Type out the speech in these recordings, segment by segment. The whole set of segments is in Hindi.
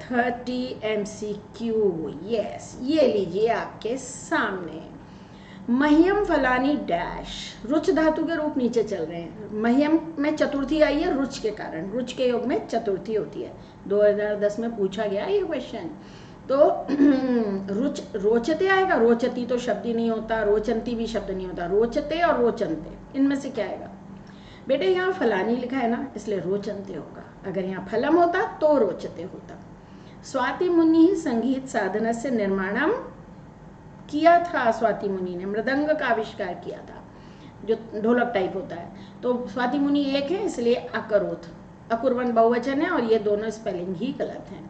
30 MCQ। यस, ये लीजिए आपके सामने। मह्यम फलानी डैश, रुच धातु के रूप नीचे चल रहे हैं। मह्यम में चतुर्थी आई है रुच के कारण, रुच के योग में चतुर्थी होती है। 2010 में पूछा गया ये क्वेश्चन। तो रुच रोचते आएगा, रोचती तो शब्द ही नहीं होता, रोचंती भी शब्द नहीं होता, रोचते और रोचनते इनमें से क्या आएगा बेटे? यहाँ फलानी लिखा है ना, इसलिए रोचनते होगा। अगर यहाँ फलम होता तो रोचते होता। स्वाति मुनि संगीत साधना से निर्माणम किया था। स्वाति मुनि ने मृदंग का आविष्कार किया था, जो ढोलक टाइप होता है। तो स्वाति मुनि एक है, इसलिए अकरोथ, अकुर्वन बहुवचन है, और ये दोनों स्पेलिंग ही गलत हैं।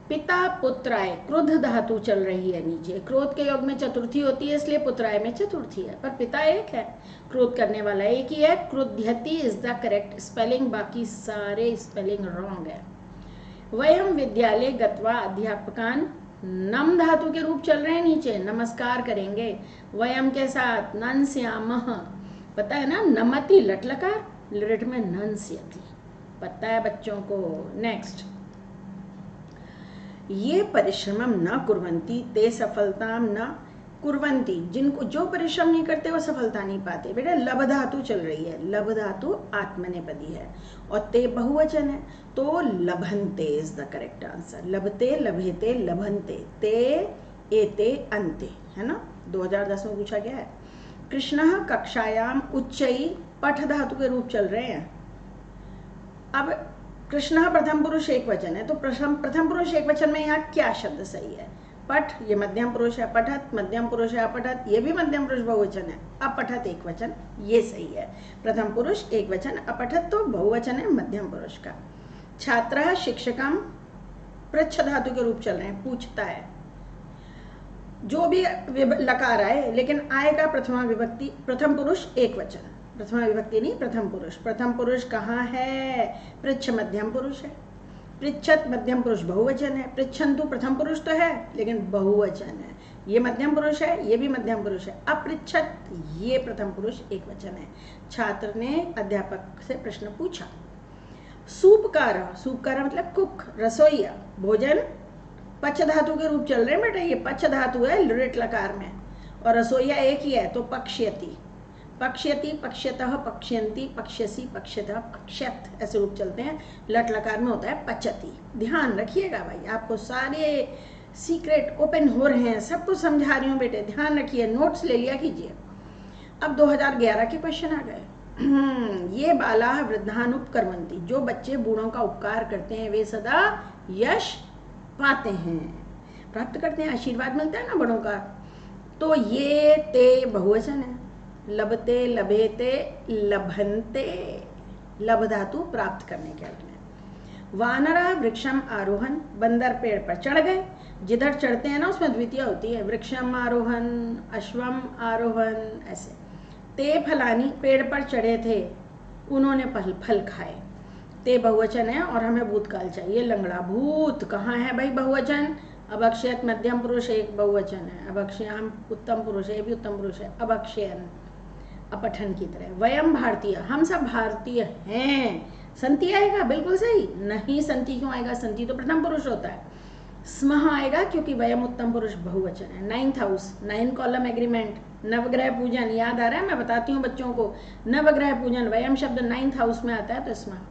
पिता पुत्राय, क्रुद्ध धातु चल रही है नीचे। क्रोध के योग में चतुर्थी होती है, इसलिए पुत्राय में चतुर्थी है, पर पिता एक है, क्रोध करने वाला एक ही है। क्रुध्यति इज द करेक्ट स्पेलिंग, बाकी सारे स्पेलिंग रॉन्ग है। वयम विद्यालय गत्वा अध्यापकान, नम धातु के रूप चल रहे हैं नीचे, नमस्कार करेंगे वयम के साथ। नंस्यामः, पता है ना, नमति लट लकार, लिट में नंस्यति, पता है बच्चों को। नेक्स्ट, ये परिश्रमम न कुर्वन्ति ते सफलताम न कुर्वन्ति, जिनको जो परिश्रम नहीं करते वो सफलता नहीं पाते। बेटा लब धातु चल रही है, लब धातु आत्मनेपदी है और ते बहुवचन है, तो लभन्ते इज द करेक्ट आंसर। लभते, लभेते, लभन्ते, ते एते अन्ते, है ना, 2010 में पूछा गया है। कृष्णः कक्षायाम उच्चई, पठ धातु के रूप चल रहे हैं। अब कृष्णः प्रथम पुरुष एक वचन है, तो प्रथम पुरुष एक वचन में यहाँ क्या शब्द सही है? पठ, ये मध्यम पुरुष है, पठत मध्यम पुरुष है, अपठत ये भी मध्यम पुरुष बहुवचन है, अपठत एक वचन, ये सही है। प्रथम पुरुष एक वचन, अपठत तो बहुवचन है मध्यम पुरुष का। छात्रः शिक्षकम, पृच्छ धातु के रूप चल रहे हैं, पूछता है। जो भी लकार आए, लेकिन आए का प्रथमा विभक्ति, प्रथम पुरुष एक वचन, प्रथमा विभक्ति नहीं, प्रथम पुरुष। प्रथम पुरुष कहाँ है? पृच्छ मध्यम पुरुष है, पृच्छत मध्यम पुरुष बहुवचन है, पृच्छन्तु प्रथम पुरुष तो है लेकिन बहुवचन है। ये मध्यम पुरुष है, ये भी मध्यम पुरुष है। अपृच्छत ये प्रथम पुरुष एक वचन है। छात्र ने अध्यापक से प्रश्न पूछा। सूपकार, सूपकार मतलब कुक, रसोईया। भोजन पच धातु के रूप चल रहे हैं बेटा, ये पच धातु है लिट लकार में, और रसोईया एक ही है, तो पक्ष्यति, पक्ष्यति, पक्ष्यतः, पक्ष्यन्ति, पक्ष्यसि, पक्ष्यतः, पक्ष्यत, ऐसे रूप चलते हैं। लट लकार में होता है पचति। ध्यान रखिएगा भाई, आपको सारे सीक्रेट ओपन हो रहे हैं, सब कुछ समझा रही हूँ बेटे, ध्यान रखिए, नोट्स ले लिया कीजिए। अब 2011 के क्वेश्चन आ गए। ये बाला वृद्धानुपकर्मन्ति, जो बच्चे बूढ़ों का उपकार करते हैं वे सदा यश पाते हैं, प्राप्त करते हैं, आशीर्वाद मिलता है ना बड़ों का। तो ये ते बहुवचन है। लभते, लभेते, लभन्ते, लभ धातु प्राप्त करने के अर्थ में। वानरा वृक्षम आरोहण, बंदर पेड़ पर चढ़ गए। जिधर चढ़ते हैं ना उसमें द्वितीय होती है, वृक्षम आरोहण, अश्वम आरोहण, ऐसे। ते फलानी, पेड़ पर चढ़े थे, उन्होंने फल खाए। ते बहुवचन है और हमें भूतकाल चाहिए। लंगड़ा, भूत कहाँ है भाई बहुवचन? अभक्षयत मध्यम पुरुष एक बहुवचन है, अभक्षयाम उत्तम पुरुष है, ये भी उत्तम पुरुष है। अभक्षयन अपठन की तरह। वयम भारतीय, हम सब भारतीय हैं। संति आएगा बिल्कुल सही, नहीं संति क्यों आएगा? संति तो प्रथम पुरुष होता है। स्मः आएगा क्योंकि वयम उत्तम पुरुष बहुवचन है। 9th हाउस, 9 कॉलम एग्रीमेंट, नवग्रह पूजन याद आ रहा है? मैं बताती हूँ बच्चों को, नवग्रह पूजन वयम शब्द 9th हाउस में आता है, तो स्मः।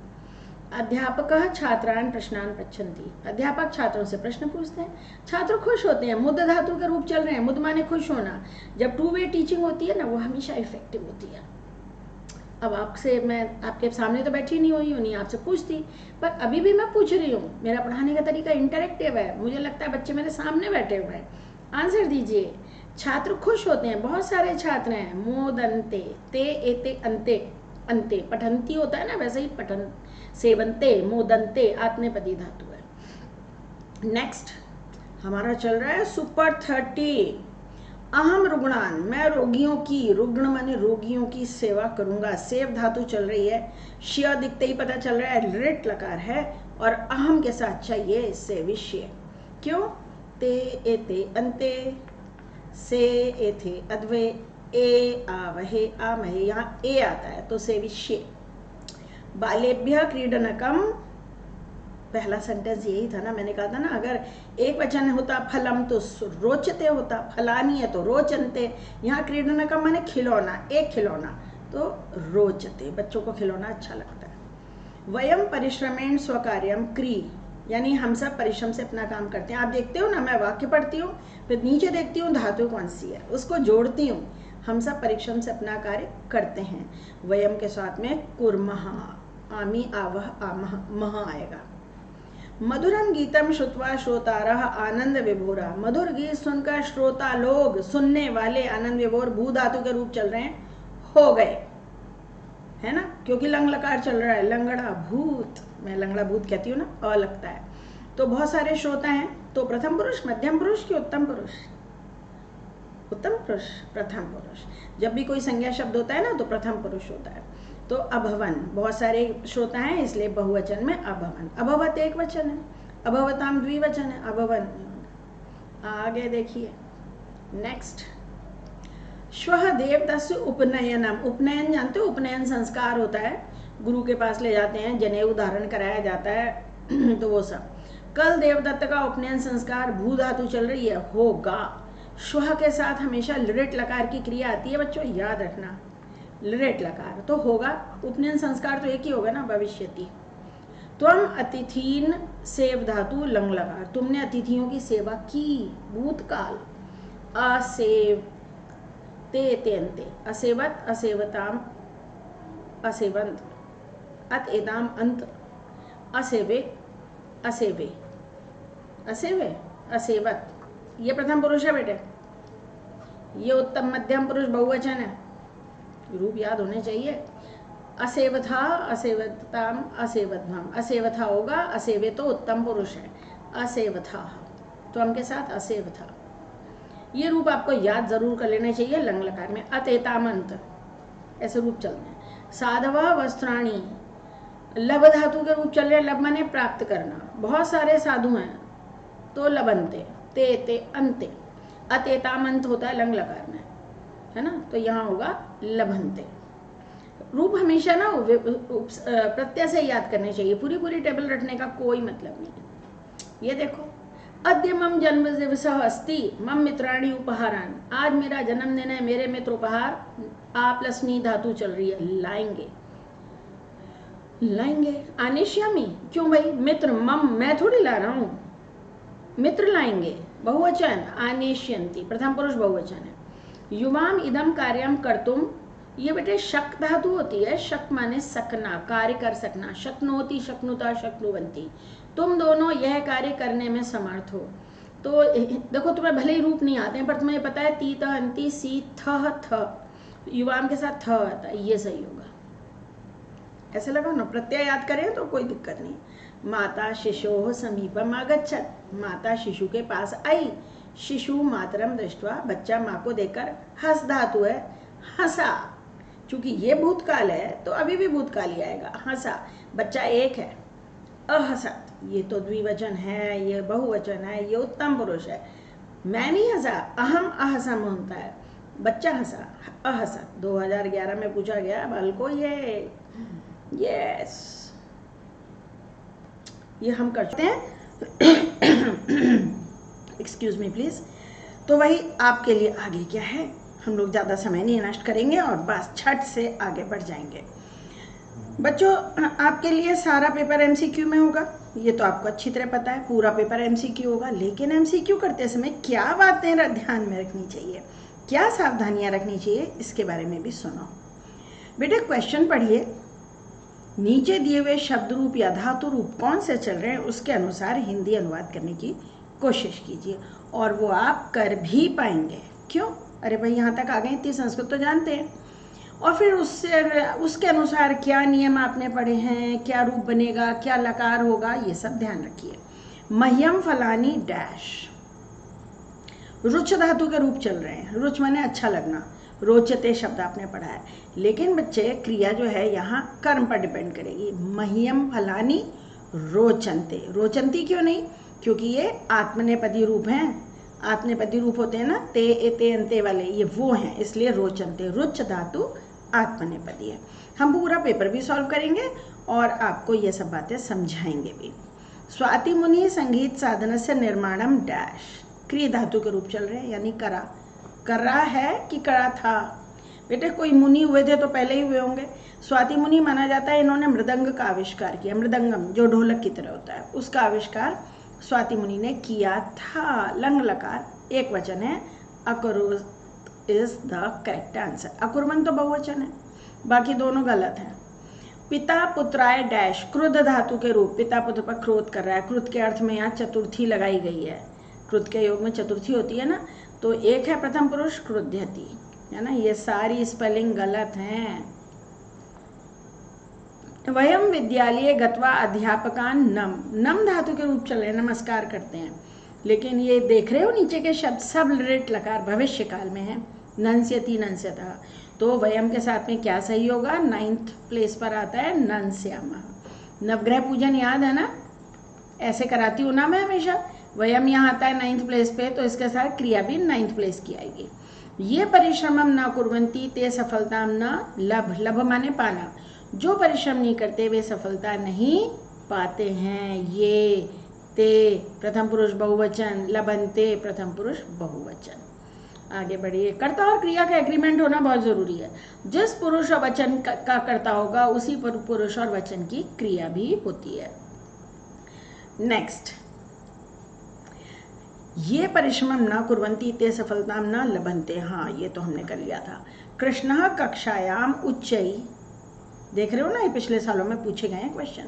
अध्यापक छात्रान प्रश्नान पृच्छन्ति, अध्यापक छात्रों से प्रश्न पूछते हैं, छात्र खुश होते हैं। मुद धातु के रूप चल रहे हैं, मुद माने खुश होना। जब 2 वे टीचिंग होती है ना, वो हमेशा इफेक्टिव होती है। अब आपसे, मैं आपके सामने तो बैठी नहीं हुई हूँ, नहीं आपसे पूछती, पर अभी भी मैं पूछ रही हूँ। मेरा पढ़ाने का तरीका इंटरेक्टिव है, मुझे लगता है बच्चे मेरे सामने बैठे हुए हैं। आंसर दीजिए। छात्र खुश होते हैं, बहुत सारे छात्र हैं। मोदन्ते, ते एते अन्ते, अन्ते पठन्ति होता है ना, वैसे ही पठन सेवन्ते, मोदन्ते आत्मनेपदी धातु है। नेक्स्ट हमारा चल रहा है सुपर 30। अहम रुग्णान, मैं रोगियों की, रुग्ण माने रोगियों की सेवा करूंगा। सेव धातु चल रही है, श्य दिखते ही पता चल रहा है लिट लकार है, और अहम के साथ चाहिए सेविष्य। क्यों? ते एते अन्ते, से एथे अद्वे, ए आवहे आमहे, यहाँ ए आता है तो सेविष्य। बालेभ्य क्रीडनकम पहला सेंटेंस यही था ना, मैंने कहा था ना, अगर एक वचन होता फलम तो रोचते होता, फलानी है तो रोचनते। यहाँ क्रीडन का माने खिलौना, एक खिलौना, तो रोचते, बच्चों को खिलौना अच्छा लगता है। वयम परिश्रमेण स्वकार्यम क्री, यानी हम सब परिश्रम से अपना काम करते हैं। आप देखते हो ना, मैं वाक्य पढ़ती हूँ, फिर नीचे देखती हूँ धातु कौन सी है, उसको जोड़ती हूँ। हम सब परिश्रम से अपना कार्य करते हैं। वयम के साथ में कुर्मः, आमी आवह आमह मह आएगा। मधुरम गीतम श्रुत्वा श्रोतारः आनंद विभोरा, मधुर गीत सुनकर श्रोता लोग, सुनने वाले आनंद विभोर, भू धातु के रूप चल रहे हैं, हो गए, है ना, क्योंकि लंग लकार चल रहा है, लंगड़ा भूत, मैं लंगड़ा भूत कहती हूँ ना, अ लगता है। तो बहुत सारे श्रोता हैं, तो प्रथम पुरुष, मध्यम पुरुष कि उत्तम पुरुष? उत्तम पुरुष, प्रथम पुरुष। जब भी कोई संज्ञा शब्द होता है ना, तो प्रथम पुरुष होता है। तो अभवन, बहुत सारे श्रोता हैं, इसलिए बहुवचन में अभवन। अभवत एक वचन है, अभवताम द्विवचन है, अभवन। आगे देखिए नेक्स्ट, श्वः देवदस्य उपनयनम, उपनयन जानते हो, उपनयन संस्कार होता है, गुरु के पास ले जाते हैं, जनेऊ धारण कराया जाता है तो वो सब। कल देवदत्त का उपनयन संस्कार, भू धातु चल रही है, होगा। श्वः के साथ हमेशा लिट लकार की क्रिया आती है बच्चों, याद रखना, लिट लकार, तो होगा। उपनयन संस्कार तो एक ही होगा ना, भविष्यति। त्वम अतिथीन सेव धातु लंग लकार, तुमने अतिथियों की सेवा की, भूतकाल। असेव ते तेन्ते, असेवत असेवताम असेवंत, अत एताम अंत, असेवे असेवे, असेवे असेवत, ये प्रथम पुरुष है बेटे, ये उत्तम मध्यम पुरुष बहुवचन है, रूप याद होने चाहिए। असेवथा असेवताम असेवतम, असेवथा होगा, असेवे तो उत्तम पुरुष है, असेवथा, तो हम के साथ असेवथा, ये रूप आपको याद जरूर कर लेने चाहिए लंग लकार में। अतेतामंत, ऐसे रूप चलते हैं। साधवा वस्त्राणी, लब धातु के रूप चल रहे, लब माने प्राप्त करना, बहुत सारे साधु हैं, तो लबंते, ते ते अंते। अतेतामंत होता है लंग लकार में, है ना, तो यहाँ होगा लभंते। रूप हमेशा ना प्रत्यय से याद करने चाहिए, पूरी पूरी टेबल रटने का कोई मतलब नहीं। ये देखो, अद्य मम जन्म दिवस अस्ति मम मित्राणी उपहारान, आज मेरा जन्मदिन है, मेरे मित्र उपहार, आ प्लस नी धातु चल रही है, लाएंगे, लाएंगे। आनेश्यामी, क्यों भाई, मित्र, मम मैं थोड़ी ला रहा हूँ, मित्र लाएंगे, बहुवचन, आनेश्यंती, प्रथम पुरुष बहुवचन है। युवाम इदम कार्यम कर्तुम, ये बेटे शक धातु होती है, शक माने सकना, कार्य कर सकना, शक्नोति शक्नुता शक्नुवंती, तुम दोनों यह कार्य करने में समर्थ हो। तो देखो, तुम्हें भले ही रूप नहीं आते हैं, पर तुम्हें पता है ती त अंति सी थ थ, युवाम के साथ थ आता है, ये सही होगा। ऐसे लगाओ ना, प्रत्यय याद करें तो कोई दिक्कत नहीं। माता शिशोः समीपम आगच्छत, माता शिशु के पास आई, शिशु मातरम दृष्ट्वा, बच्चा माँ को देखकर, हस धातु है, हंसा, चूंकि ये भूतकाल है तो अभी भी भूतकाल ही आएगा, हंसा, बच्चा एक है। अहसत, ये तो द्विवचन है, ये बहुवचन है, ये उत्तम पुरुष है, मैं नहीं हंसा, अहम अहसम होता है, बच्चा हंसा, अहसत। 2011 में पूछा गया बाल को, ये यस, ये हम करते हैं, एक्सक्यूज मी प्लीज। तो वही आपके लिए आगे क्या है, हम लोग ज़्यादा समय नहीं नष्ट करेंगे और बस छठ से आगे बढ़ जाएंगे। बच्चों, आपके लिए सारा पेपर एमसीक्यू में होगा, ये तो आपको अच्छी तरह पता है, पूरा पेपर एमसीक्यू होगा। लेकिन एमसीक्यू करते समय क्या बातें ध्यान में रखनी चाहिए, क्या सावधानियां रखनी चाहिए, इसके बारे में भी सुनो। बेटे क्वेश्चन पढ़िए, नीचे दिए हुए शब्द रूप या धातु रूप कौन से चल रहे हैं, उसके अनुसार हिंदी अनुवाद करने की कोशिश कीजिए, और वो आप कर भी पाएंगे। क्यों? अरे भाई, यहाँ तक आ गए, इतनी संस्कृत तो जानते हैं। और फिर उसके अनुसार क्या नियम आपने पढ़े हैं, क्या रूप बनेगा, क्या लकार होगा, ये सब ध्यान रखिए। मह्यम फलानी डैश, रुच धातु के रूप चल रहे हैं, रुच माने अच्छा लगना, रोचते शब्द आपने पढ़ा है। लेकिन बच्चे, क्रिया जो है यहाँ कर्म पर डिपेंड करेगी। मह्यम फलानी रोचनते, रोचंती क्यों नहीं, क्योंकि ये आत्मनेपदी रूप हैं, आत्मनेपदी रूप होते हैं ना, ते एते अंते वाले, ये वो हैं, इसलिए रोचनते। रुच धातु आत्मनेपदी है। हम पूरा पेपर भी सॉल्व करेंगे और आपको ये सब बातें समझाएंगे भी। स्वाति मुनि संगीत साधनस्य निर्माणम डैश, क्रिय धातु के रूप चल रहे हैं, यानी करा। करा है कि करा था? बेटे कोई मुनि हुए थे तो पहले ही हुए होंगे। स्वाति मुनि माना जाता है इन्होंने मृदंग का आविष्कार किया, मृदंगम जो ढोलक की तरह होता है, उसका आविष्कार स्वाति मुनि ने किया था। लंग लकार एक वचन है, अकुरुत इज द करेक्ट आंसर। अकुर्वन तो बहुवचन है, बाकी दोनों गलत हैं। पिता पुत्राय डैश, क्रुद्ध धातु के रूप, पिता पुत्र पर क्रोध कर रहा है। क्रुद्ध के अर्थ में यहाँ चतुर्थी लगाई गई है, क्रुद्ध के योग में चतुर्थी होती है ना, तो एक है प्रथम पुरुष क्रुध्यति, है ना। ये सारी स्पेलिंग गलत हैं। वयम विद्यालय गत्वा अध्यापकान नम, नम धातु के रूप चल रहे हैं, नमस्कार करते हैं, लेकिन ये देख रहे हो नीचे के शब्द सब लिट लकार भविष्य काल में है, नंस्यति नंस्यतः, तो वयम के साथ में क्या सही होगा? 9th प्लेस पर आता है नंस्यामः। नवग्रह पूजन याद है ना, ऐसे कराती हूँ ना मैं हमेशा। वयम यहाँ आता है 9th प्लेस पे, तो इसके साथ क्रिया भी 9th प्लेस की आएगी। ये परिश्रमम न कुर्वन्ति ते सफलताम न लभ, लभ माने पाना, जो परिश्रम नहीं करते वे सफलता नहीं पाते हैं। ये ते प्रथम पुरुष बहुवचन, लभन्ते प्रथम पुरुष बहुवचन। आगे बढ़िए। कर्ता और क्रिया का एग्रीमेंट होना बहुत जरूरी है। जिस पुरुष और वचन का कर्ता होगा उसी पर पुरुष और वचन की क्रिया भी होती है। नेक्स्ट, ये परिश्रम न कुर्वन्ति ते सफलताम न लभन्ते, हाँ ये तो हमने कर लिया था। कृष्णः कक्षायाम उच्चई, देख रहे हो ना, ये पिछले सालों में पूछे गए हैं क्वेश्चन।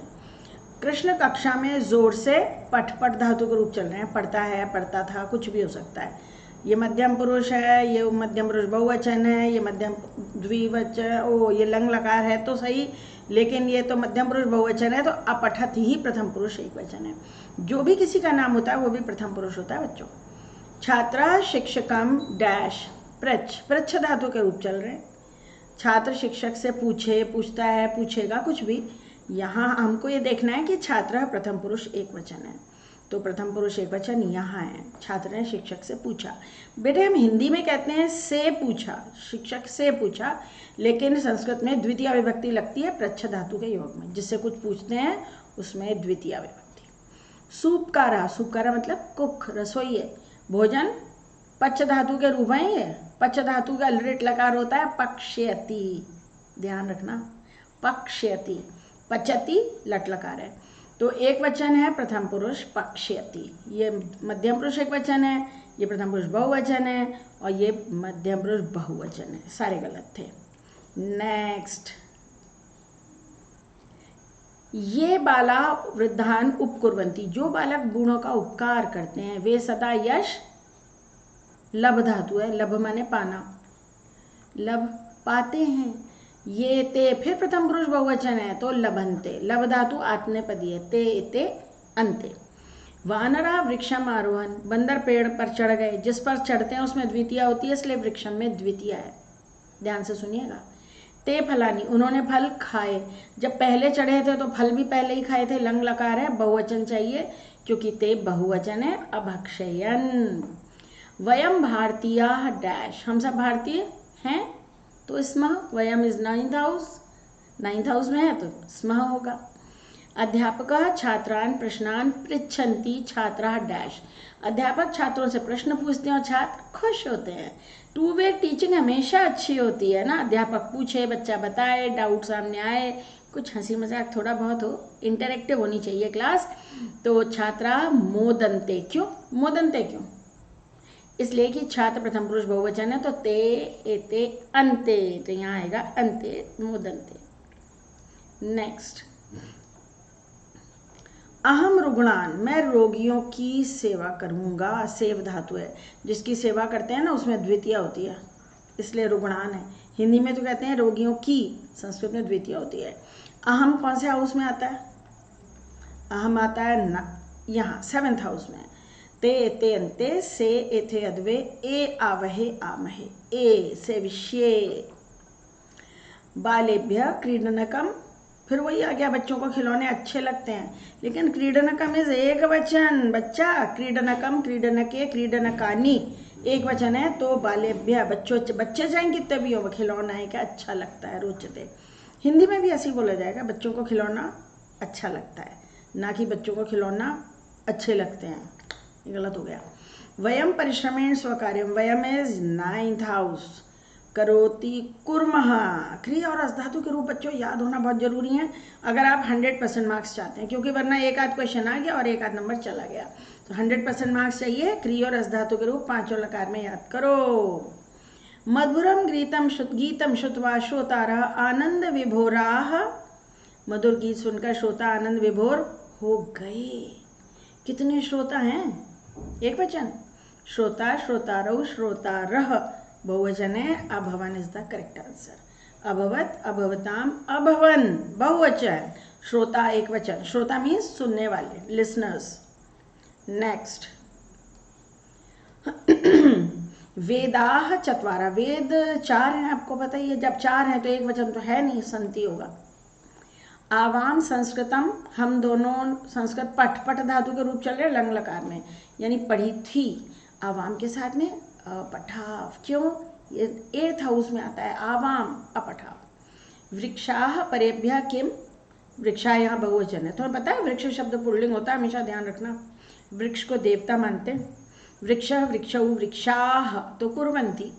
कृष्ण कक्षा में जोर से, पठ, पठ धातु के रूप चल रहे हैं, पढ़ता है, पढ़ता था, कुछ भी हो सकता है। ये मध्यम पुरुष है, ये मध्यम पुरुष बहुवचन है, ये मध्यम द्विवचन, ओ ये लंग लकार है तो सही, लेकिन ये तो मध्यम पुरुष बहुवचन है, तो अपठत ही प्रथम पुरुष एक वचन है। जो भी किसी का नाम होता है वो भी प्रथम पुरुष होता है बच्चों। छात्रा शिक्षकम डैश, प्रच्छ, प्रच्छ धातु के रूप चल रहे हैं। छात्र शिक्षक से पूछे, पूछता है, पूछेगा, कुछ भी। यहाँ हमको ये देखना है कि छात्र प्रथम पुरुष एक वचन है, तो प्रथम पुरुष एक वचन यहाँ है। छात्र ने शिक्षक से पूछा। बेटे हम हिंदी में कहते हैं से पूछा, शिक्षक से पूछा, लेकिन संस्कृत में द्वितीय विभक्ति लगती है प्रच्छ धातु के योग में, जिससे कुछ पूछते हैं उसमें द्वितीय विभक्ति। सूपकारा, सूपकारा मतलब कुक, रसोई है। भोजन पच्छ धातु के रूप है, ये पच्छ धातु का लिट लकार होता है पक्ष्यति, ध्यान रखना, पक्ष्यति, पचति लट लकार है, तो एक वचन है प्रथम पुरुष पक्ष्यति। ये मध्यम पुरुष एक वचन है, ये प्रथम पुरुष बहुवचन है, और ये मध्यम पुरुष बहुवचन है, सारे गलत थे। नेक्स्ट, ये बाला वृद्धान उपकुर्वन्ति, जो बालक बूढ़ों का उपकार करते हैं वे सदा यश, लभ धातु है, लभ माने पाना, लभ पाते हैं। ये ते फिर प्रथम पुरुष बहुवचन है तो लभन्ते, लभ धातु आत्मनेपदी है, ते इते अंते। वानरा वृक्षम आरोहण, बंदर पेड़ पर चढ़ गए, जिस पर चढ़ते हैं उसमें द्वितीय होती है, इसलिए वृक्षम में द्वितीय है, ध्यान से सुनिएगा। ते फलानी, उन्होंने फल खाए, जब पहले चढ़े थे तो फल भी पहले ही खाए थे, लंग लकार है, बहुवचन चाहिए क्योंकि ते बहुवचन है, अभक्षयन। वयम भारतीय डैश, हम सब भारतीय हैं, तो स्मः, वयम is 9th house, 9th house में है तो स्मः होगा। अध्यापक छात्रान प्रश्नान पृच्छन्ति छात्रा डैश, अध्यापक छात्रों से प्रश्न पूछते हैं और छात्र खुश होते हैं। टू वे टीचिंग हमेशा अच्छी होती है ना, अध्यापक पूछे, बच्चा बताए, डाउट सामने आए, कुछ हंसी मजाक थोड़ा बहुत हो, इंटरेक्टिव होनी चाहिए क्लास। तो छात्रा मोदन्ते, क्यों मोदन्ते, क्यों? इसलिए कि छात्र प्रथम पुरुष बहुवचन है, तो ते एते अंते, तो यहाँ आएगा अंते, मोदन्ते। नेक्स्ट, अहम रुग्णान, मैं रोगियों की सेवा करूँगा, सेव धातु है, जिसकी सेवा करते हैं ना उसमें द्वितीय होती है, इसलिए रुग्णान है। हिंदी में तो कहते हैं रोगियों की, संस्कृत में द्वितीय होती है। अहम कौन से हाउस में आता है? अहम आता है न, यहाँ 7th हाउस में। ते एते अंते, से एथे अद्वे, ए आवहे आमहे, ए से विषय। बालेभ्य क्रीडनकम, फिर वही आ गया, बच्चों को खिलौने अच्छे लगते हैं, लेकिन क्रीडनकम इज एक वचन बच्चा, क्रीडनकम, क्रीडनके, क्रीडनकानी एक वचन है, तो बालेभ्य, बच्चे चाहे कितने भी हो, खिलौना है क्या अच्छा लगता है, रोचते। हिंदी में भी ऐसे ही बोला जाएगा, बच्चों को खिलौना अच्छा लगता है, ना कि बच्चों को खिलौना अच्छे लगते हैं, ये गलत हो गया। वयम परिश्रमेण स्वकार्यम, वयम इज 9th हाउस, करोति कुर्मः। क्रिया और धातु के रूप बच्चों याद होना बहुत जरूरी है अगर आप 100% मार्क्स चाहते हैं, क्योंकि वरना एक आध क्वेश्चन आ गया और एक आध नंबर चला गया। तो 100% मार्क्स चाहिए। क्रिया और धातु के रूप पांचों लकार में याद करो। मधुरम गीतम श्रुत्वा श्रोतारः आनंद विभोराः, मधुर गीत सुनकर श्रोता आनंद विभोर हो गए। कितने श्रोता हैं? एक वचन। श्रोता, श्रोतारौ, श्रोतारः बहुवचन है। अभवन इज द करेक्ट आंसर। अभवत, अभवताम, अभवन बहुवचन। श्रोता एक वचन। श्रोता मीन्स सुनने वाले, लिसनर्स। नेक्स्ट वेदाः चत्वारा, वेद 4 हैं, आपको पता ही है। जब 4 हैं तो एक वचन तो है नहीं, संति होगा। आवाम संस्कृतम, हम दोनों संस्कृत पठ, पठ धातु के रूप चल रहे लंग लकार में, यानी पढ़ी थी। आवाम के साथ में अपठाव, क्यों? ये 8th हाउस में आता है, आवाम अपठाव। वृक्षाः परेभ्यः किम, वृक्षा यहाँ बहुवचन है। तुम्हें पता है वृक्ष शब्द पुल्लिंग होता है, हमेशा ध्यान रखना। वृक्ष को देवता मानते हैं। वृक्षः, वृक्षौ, वृक्षाः तो कुर्वन्ति।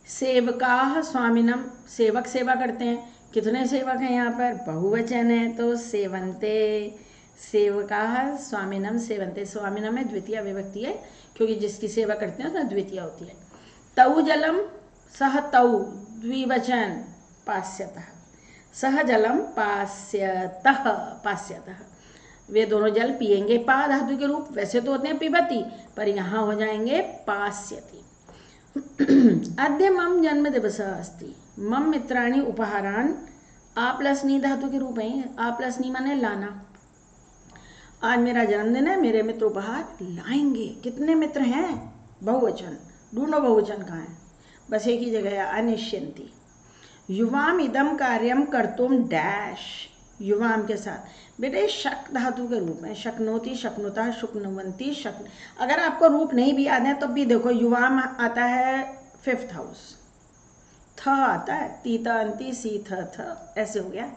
सेवकाः स्वामिनम, सेवक सेवा करते हैं। कितने सेवक हैं यहाँ पर? बहुवचन है तो सेवन्ते। सेवकाः स्वामिनम सेवन्ते, स्वामिनम में द्वितीय विभक्ति है, क्योंकि जिसकी सेवा करते हैं उसमें द्वितीय होती है। तौ जलम, सह तौ द्विवचन, पास्यतः। सह जलम पास्यतः, पास्यतः वे दोनों जल पिएंगे। पा धातु के रूप वैसे तो होते हैं पिबती, पर यहाँ हो जाएंगे पास्यति। अद्य मम जन्म दिवस अस्ति, मम मित्राणि उपहारान, आ प्लस नी धातु के रूप हैं। आ प्लस नी माने लाना। आज मेरा जन्मदिन है, मेरे मित्र उपहार लाएंगे। कितने मित्र हैं? बहुवचन। ढूंढो बहुवचन कहाँ है? बस एक ही जगह है, अनिश्चिंती। युवाम इदम कार्यम कर्तुम डैश, युवाम के साथ बेटे शक धातु के रूप में, शक्नोति, शक्नुता, शुक्नुवंती, शक। अगर आपको रूप नहीं भी याद है तब भी देखो, युवाम आता है 5th हाउस, थ आता है, तीता अंति सी थ, ऐसे हो गया।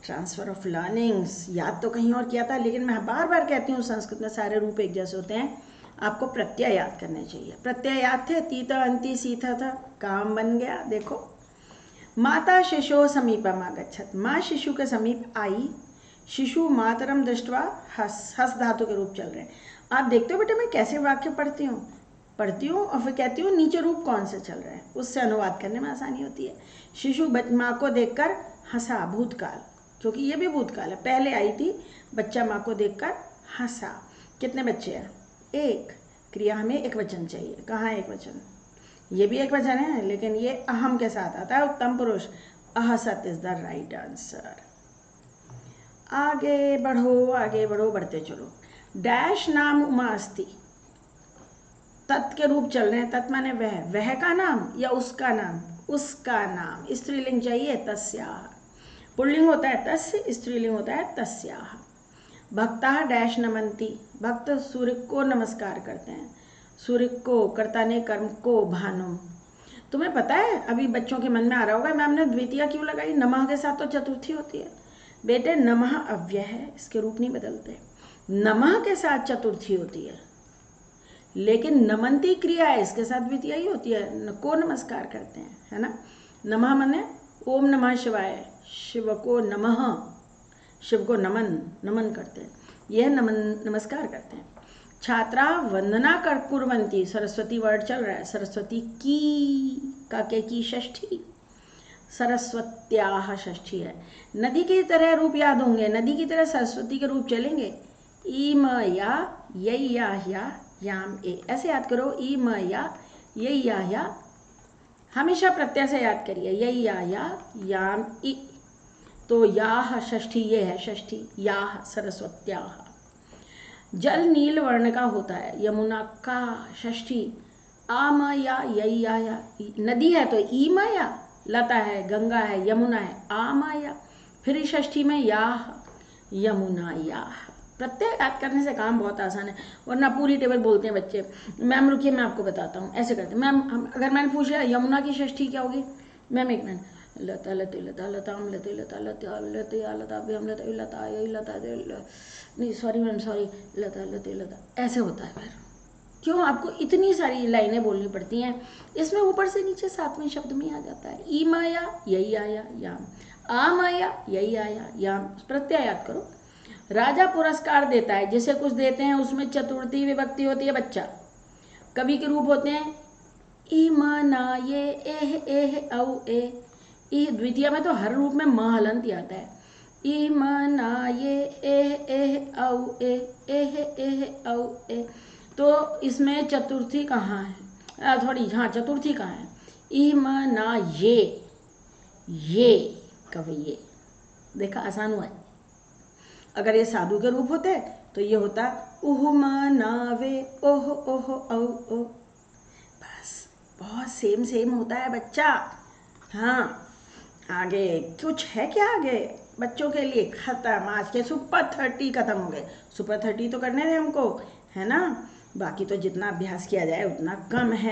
ट्रांसफर ऑफ लर्निंग्स, याद तो कहीं और किया था, लेकिन मैं बार बार कहती हूँ संस्कृत में सारे रूप एक जैसे होते हैं, आपको प्रत्यय याद करने चाहिए। प्रत्यय याद थे, तीता अंति सी थ, काम बन गया। देखो, माता शिशो समीपम आगच्छत, माँ शिशु के समीप आई। शिशु मातरम दृष्टवा हस, हस धातु के रूप चल रहे हैं। आप देखते हो बेटे मैं कैसे वाक्य पढ़ती हूँ और फिर कहती हूँ नीचे रूप कौन से चल रहे हैं, उससे अनुवाद करने में आसानी होती है। शिशु माँ को देखकर हंसा, भूतकाल, क्योंकि ये भी भूतकाल है, पहले आई थी। बच्चा माँ को देखकर हंसा। कितने बच्चे हैं? एक। क्रिया हमें एक वचन चाहिए। कहाँ है एक वचन? ये भी एक वचन है, लेकिन ये अहम के साथ आता है, उत्तम पुरुष। अहसत इज द राइट आंसर। आगे बढ़ो, आगे बढ़ो, बढ़ते चलो। डैश नाम उमा अस्ति, तत् के रूप चल रहे हैं। तत् माने वह, वह का नाम या उसका नाम? उसका नाम। स्त्रीलिंग चाहिए, तस्याः। पुल्लिंग होता है तस्य, स्त्रीलिंग होता है तस्याः। भक्ता डैश नमन्ति, भक्त सूर्य को नमस्कार करते हैं। सूर्य को, कर्ता ने कर्म को, भानुम। तुम्हें पता है, अभी बच्चों के मन में आ रहा होगा मैम ने द्वितीया क्यों लगाई? नमः के साथ तो चतुर्थी होती है। बेटे नमः अव्यय है, इसके रूप नहीं बदलते। नमः के साथ चतुर्थी होती है, लेकिन नमन्ती क्रिया है, इसके साथ द्वितीया ही होती है। को नमस्कार करते हैं, है ना। नमः माने ओम नमः शिवाय, शिव को नमः, शिव को नमन, नमन करते हैं। यह नमन, नमस्कार करते हैं। छात्रा वंदना कर कुर्वन्ति, सरस्वती वर्ड चल रहा है। सरस्वती की, काके की षष्ठी, सरस्वत्याः षष्ठी है। नदी की तरह रूप याद होंगे, नदी की तरह सरस्वती के रूप चलेंगे। ईम या, यई या, याम ए, ऐसे याद करो। ईम या, यई या, हमेशा प्रत्यय से याद करिए। यई या, याम ई, तो याह षष्ठी, ये है षष्ठी। याह सरस्वत्याः। जल नील वर्ण का होता है, यमुना का षष्ठी। आम या, यई या, नदी है तो ईम या, लता है, गंगा है, यमुना है, आमाया। फिर षष्ठी में याह, यमुना याह। प्रत्यय याद करने से काम बहुत आसान है, वरना पूरी टेबल बोलते हैं बच्चे। मैम रुकिए मैं आपको बताता हूँ, ऐसे करते हैं। मैम अगर मैंने पूछ लिया यमुना की षष्ठी क्या होगी, मैम एक मिनट, लता लते लता लताम लते लता लता लते लता भी हम लता लता लता नहीं सॉरी मैम सॉरी लता लते लता ऐसे होता है। फिर क्यों आपको इतनी सारी लाइनें बोलनी पड़ती हैं? इसमें ऊपर से नीचे 7वें शब्द में आ जाता है। ईम आया यही आया याम, आम आया यही आया याम, प्रत्यय याद करो। राजा पुरस्कार देता है, जिसे कुछ देते हैं उसमें चतुर्थी विभक्ति होती है बच्चा। कवि के रूप होते हैं ईम ना ये एह एह औ ए। द्वितीय में तो हर रूप में म हलंत आता है। ईम ना ये एह एह औ ए एह एह औ ए। तो इसमें चतुर्थी कहाँ है? हाँ चतुर्थी कहाँ है? ईम ना ये कभी ये देखा आसान हुआ है। अगर ये साधु के रूप होते तो ये होता उह मा ना वे ओह ओह औ ओ। बस बहुत सेम होता है बच्चा। हाँ आगे कुछ है क्या? आगे बच्चों के लिए खत्म। आज के सुपर 30 खत्म हो गए। सुपर 30 तो करने दें हमको, है ना? बाकी तो जितना अभ्यास किया जाए उतना कम है।